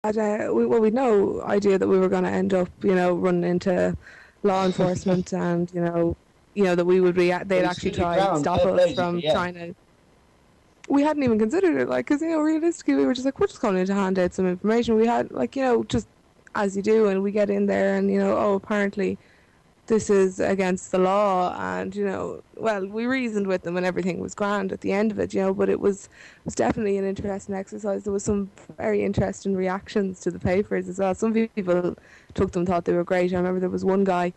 we'd no idea that we were going to end up, running into law enforcement, and that we would be. They'd Well, you actually stood your try and ground. stop Fair us play to you, from yeah. trying to. We hadn't even considered it, like, because realistically, we were just like, we're just going in to hand out some information. We had, like, just as you do, and we get in there, and oh, apparently this is against the law, and well, we reasoned with them and everything was grand at the end of it, but it was definitely an interesting exercise. There was some very interesting reactions to the papers as well. Some people took them, thought they were great. I remember there was one guy,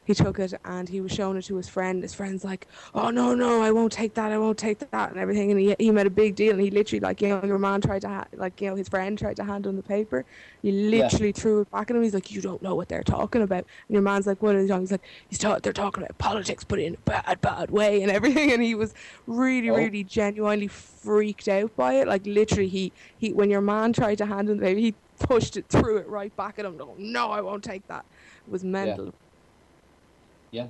he took it and he was showing it to his friend. His friend's like, oh, no, no, I won't take that, I won't take that, and everything. And he made a big deal, and he literally, like, your man tried to his friend tried to hand him the paper. He Yeah. literally threw it back at him. He's like, you don't know what they're talking about. And your man's like, what are they talking? He's like, they're talking about politics, but in a bad way and everything. And he was really, Oh, really genuinely freaked out by it. Like, literally, he when your man tried to hand him the paper, he pushed it, threw it right back at him. No, I won't take that. It was yeah. mental. Yeah.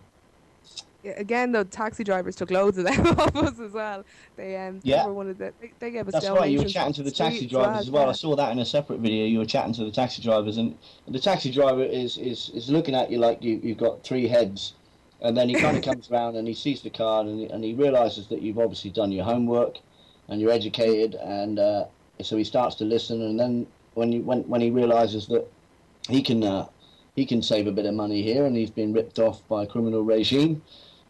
Again, though, taxi drivers took loads of them off us as well. They Yeah. were one of they gave us That's right. You were donations chatting off to the the taxi street drivers as well. I yeah. saw that in a separate video. You were chatting to the taxi drivers, and the taxi driver is looking at you like you've got three heads, and then he kind of comes around and he sees the card, and he realizes that you've obviously done your homework, and you're educated, and so he starts to listen, and then when he realizes that he can save a bit of money here, and he's been ripped off by a criminal regime,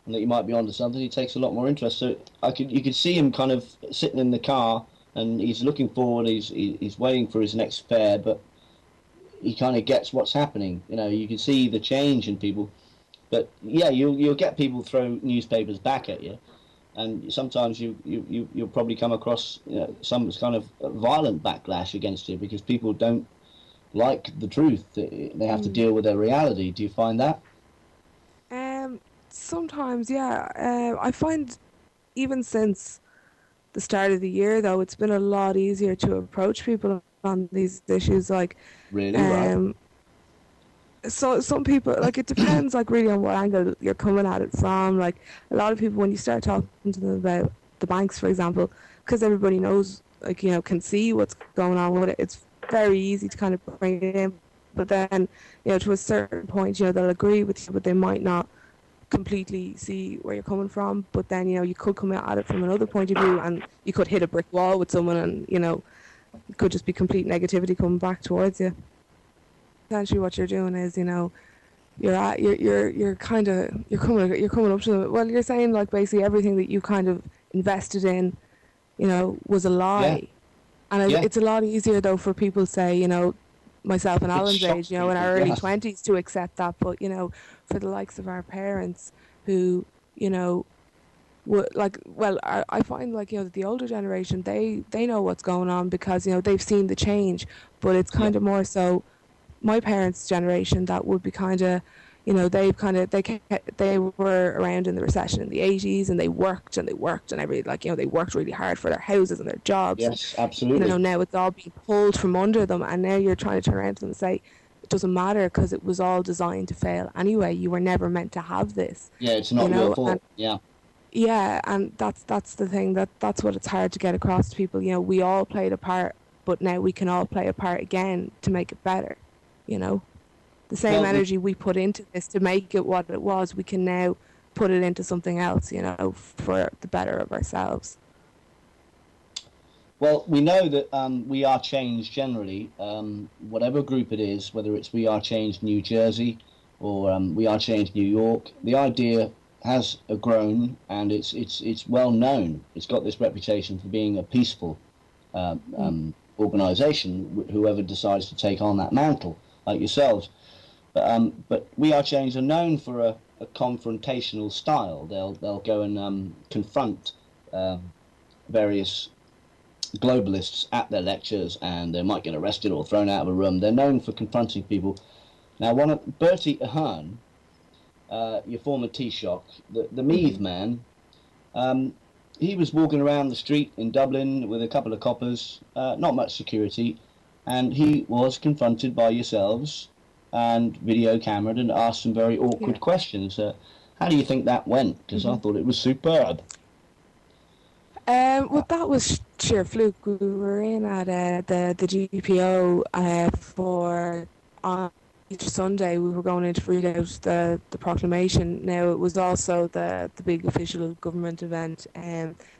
and that you might be onto something, he takes a lot more interest. So you could see him kind of sitting in the car, and he's looking forward. He's waiting for his next fare, but he kind of gets what's happening. You can see the change in people. But yeah, you'll get people throw newspapers back at you, and sometimes you'll probably come across some kind of violent backlash against you because people don't like the truth. They have to deal with their reality. Do you find that? Sometimes, yeah. I find even since the start of the year, though, it's been a lot easier to approach people on these issues. Like, Really, right? so some people, like, it depends, like, really on what angle you're coming at it from. Like, a lot of people, when you start talking to them about the banks, for example, because everybody knows, like, can see what's going on with it, it's very easy to kind of bring it in. But then, to a certain point, they'll agree with you, but they might not completely see where you're coming from. But then, you could come at it from another point of view, and you could hit a brick wall with someone, and it could just be complete negativity coming back towards you. Essentially, what you're doing is, you're coming up to them. Well, you're saying, like, basically everything that you kind of invested in, was a lie. Yeah. And Yeah. it's a lot easier, though, for people, say, myself and Alan's age, in our early 20s, to accept that. But, for the likes of our parents who, I find, like, the older generation, they know what's going on because, they've seen the change. But it's kind of more so my parents' generation that would be kind of, they were around in the recession in the 80s, and they worked and they worked really hard for their houses and their jobs. Yes, and, absolutely. now it's all being pulled from under them, and now you're trying to turn around to them and say it doesn't matter because it was all designed to fail anyway. You were never meant to have this. Yeah, it's not your fault. Yeah, and that's the thing, that's what it's hard to get across to people. We all played a part, but now we can all play a part again to make it better. The same energy we put into this to make it what it was, we can now put it into something else, for the better of ourselves. Well, we know that We Are Change generally, whatever group it is, whether it's We Are Change New Jersey or We Are Change New York, the idea has grown, and it's well known. It's got this reputation for being a peaceful organisation, whoever decides to take on that mantle, like yourselves. But We Are Change are known for a confrontational style. They'll go and confront various globalists at their lectures, and they might get arrested or thrown out of a room. They're known for confronting people. Now, Bertie Ahern, your former Taoiseach, the Meath man, he was walking around the street in Dublin with a couple of coppers, not much security, and he was confronted by yourselves and video cameraed and asked some very awkward questions. How do you think that went? Because I thought it was superb. Well, that was Sure, Fluke. We were in at the GPO for on each Sunday. We were going in to read out the proclamation. Now it was also the big official government event,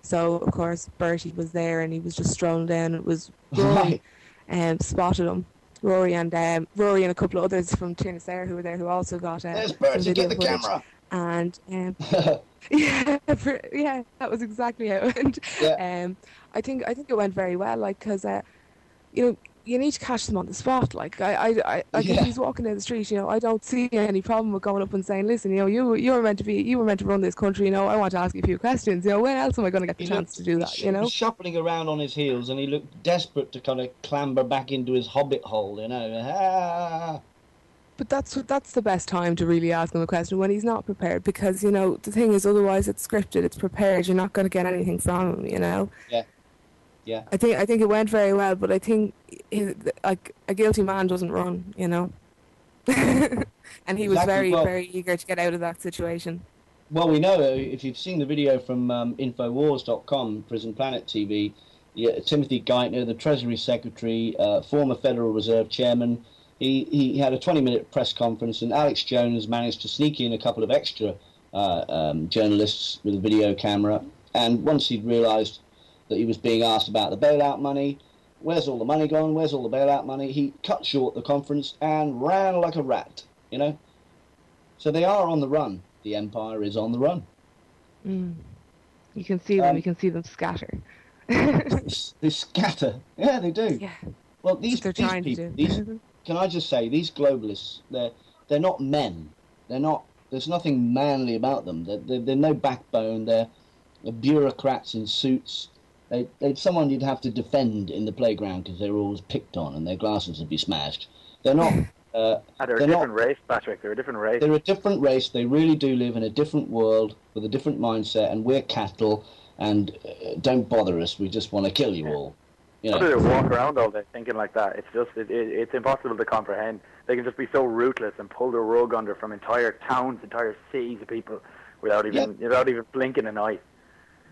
so of course Bertie was there and he was just strolling down. It was Rory, Right. spotted him. Rory and a couple of others from Tir Na Saor who were there who also got There's some Bertie, get video the footage, camera. and yeah, yeah, that was exactly how it went. Yeah, I think it went very well, like, because you know, you need to catch them on the spot. Like, like if yeah. he's walking down the street, I don't see any problem with going up and saying, listen, you were meant to run this country. I want to ask you a few questions. When else am I going to get the He chance looked, to do that? he was shuffling around on his heels, and he looked desperate to kind of clamber back into his hobbit hole. Ah. But that's the best time to really ask him a question, when he's not prepared, because the thing is, otherwise it's scripted, it's prepared. You're not going to get anything from him. Yeah, yeah. I think it went very well, but I think like a guilty man doesn't run. And he was Exactly. very, Well, very eager to get out of that situation. well, we know if you've seen the video from Infowars.com, Prison Planet TV, yeah, Timothy Geithner, the Treasury Secretary, former Federal Reserve Chairman, he had a 20-minute press conference, and Alex Jones managed to sneak in a couple of extra journalists with a video camera. And once he'd realised that he was being asked about the bailout money, where's all the money gone? Where's all the bailout money? He cut short the conference and ran like a rat. So they are on the run. The empire is on the run. Mm. You can see them. You can see them scatter. They scatter. Yeah, they do. Yeah, Well, that's what they're these trying to people, do. can I just say, these globalists, they're not men. They're not. There's nothing manly about them. They're no backbone. They're bureaucrats in suits. They're someone you'd have to defend in the playground because they're always picked on and their glasses would be smashed. They're not. They're a different race, Patrick. They're a different race. They're a different race. They really do live in a different world with a different mindset, and we're cattle. And don't bother us. We just want to kill you all. How do they walk around all day thinking like that? It's just it's impossible to comprehend. They can just be so ruthless and pull the rug under from entire towns, entire cities of people without even blinking an eye.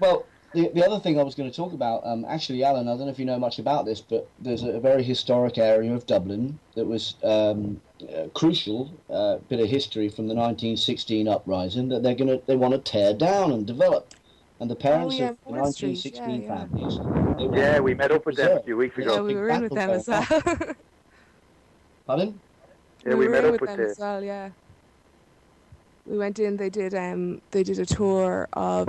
Well, the other thing I was going to talk about, actually, Alan, I don't know if you know much about this, but there's a very historic area of Dublin that was crucial, bit of history from the 1916 uprising that they want to tear down and develop. And the parents of the 1916 families. Yeah, we met up with them a few weeks ago. Yeah, we were in with them as well. Pardon? Yeah, we met up with them as well. Yeah, we went in. They did a tour of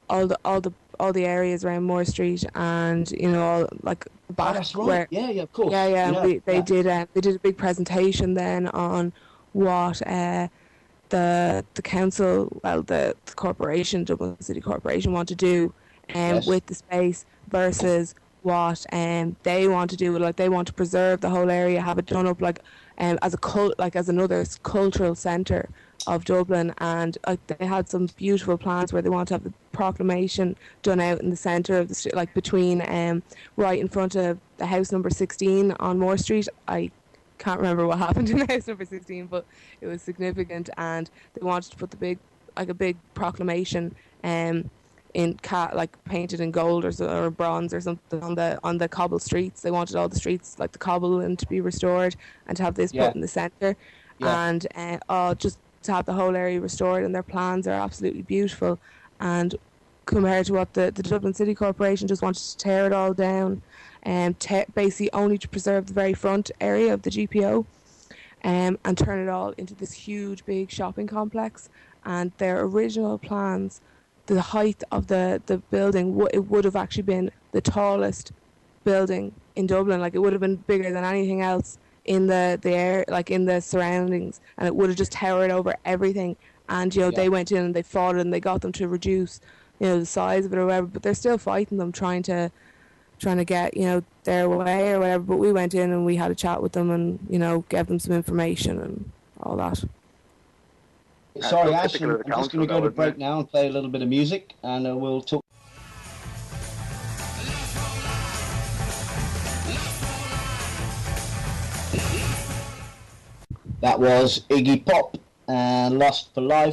all the areas around Moore Street, and all, like, the back. Oh, that's right. Where, yeah, of course. Yeah. They did a big presentation then on what the council, well, the corporation, Dublin City Corporation, want to do with the space versus what they want to do. Like, they want to preserve the whole area, have it done up like as as another cultural centre of Dublin, and they had some beautiful plans where they want to have the proclamation done out in the centre of the street, like between right in front of the house number 16 on Moore Street. I can't remember what happened in house number 16, but it was significant, and they wanted to put a big proclamation like painted in gold or bronze or something on the cobble streets. They wanted all the streets, like the cobble, to be restored, and to have this put in the centre, and just to have the whole area restored. And their plans are absolutely beautiful, and compared to what the Dublin City Corporation just wanted to tear it all down, and basically only to preserve the very front area of the GPO, and turn it all into this huge big shopping complex. And their original plans, the height of the building, it would have actually been the tallest building in Dublin. Like, it would have been bigger than anything else in the air, like in the surroundings, and it would have just towered over everything. And they went in and they fought it, and they got them to reduce the size of it or whatever, but they're still fighting them, trying to get their way or whatever. But we went in and we had a chat with them, and gave them some information and all that. Sorry, Ash, I'm just going to go to break now and play a little bit of music, and we'll talk. That was Iggy Pop and Lost for Life.